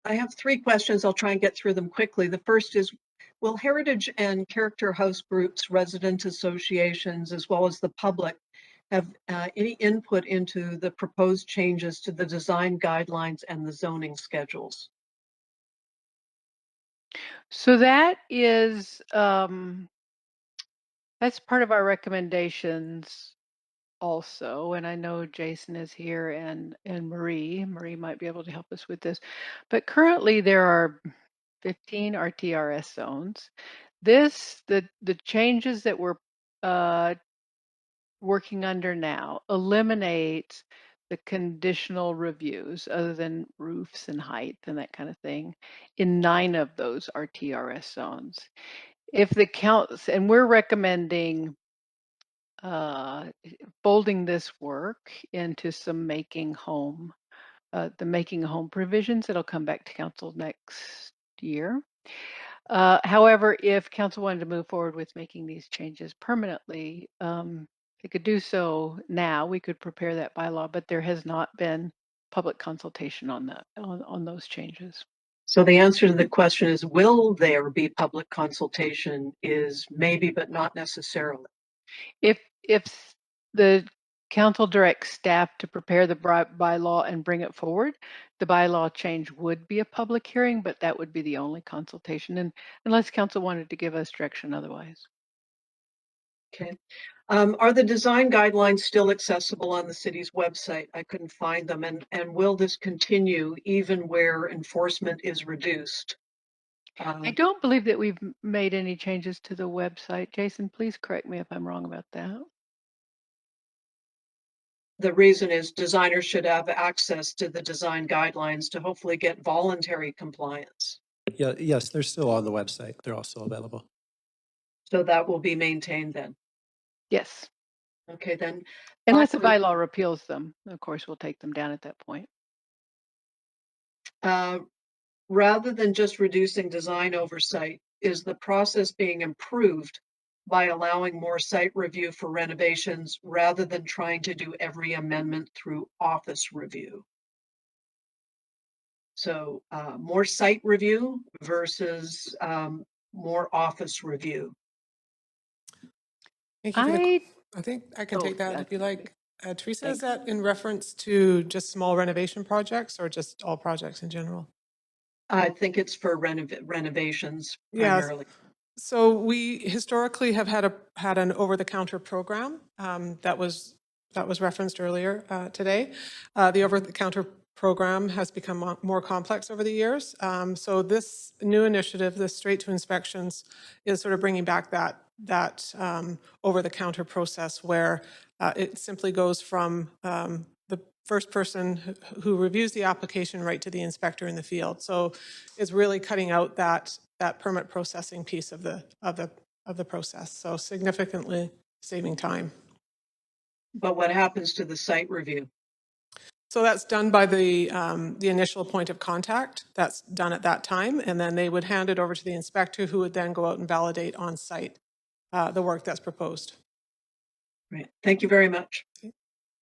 I have three questions. I'll try and get through them quickly. The first is, will heritage and character house groups, resident associations, as well as the public have any input into the proposed changes to the design guidelines and the zoning schedules? So that is that's part of our recommendations also, and I know Jason is here and Marie might be able to help us with this. But currently there are 15 RTRS zones. The changes that we're uh, working under now eliminates the conditional reviews other than roofs and height and that kind of thing in 9 of those RTRS zones. If the counts, and we're recommending folding this work into some the making home provisions that'll come back to council next year. However, if council wanted to move forward with making these changes permanently, they could do so now. We could prepare that bylaw, but there has not been public consultation on that, on those changes. So the answer to the question is, will there be public consultation is maybe, but not necessarily. If the council directs staff to prepare the bylaw and bring it forward, the bylaw change would be a public hearing, but that would be the only consultation, and unless council wanted to give us direction otherwise. Okay. Are the design guidelines still accessible on the city's website? I couldn't find them. And will this continue even where enforcement is reduced? I don't believe that we've made any changes to the website. Jason, please correct me if I'm wrong about that. The reason is designers should have access to the design guidelines to hopefully get voluntary compliance. Yeah, yes, they're still on the website. They're also available. So that will be maintained then. Yes. Okay, then. Unless the bylaw repeals them, of course, we'll take them down at that point. Rather than just reducing design oversight, is the process being improved by allowing more site review for renovations rather than trying to do every amendment through office review? So more site review versus more office review. Thank you for I think I can take that if you like. Theresa, is that in reference to just small renovation projects or just all projects in general? I think it's for renovations primarily. So we historically have had an over-the-counter program that was referenced earlier today. The over-the-counter program has become more complex over the years. So this new initiative, the straight to inspections, is sort of bringing back that over-the-counter process where it simply goes from the first person who reviews the application right to the inspector in the field. So it's really cutting out that permit processing piece of the process. So significantly saving time. But what happens to the site review? So that's done by the initial point of contact. That's done at that time, and then they would hand it over to the inspector, who would then go out and validate on site the work that's proposed. Right. Thank you very much.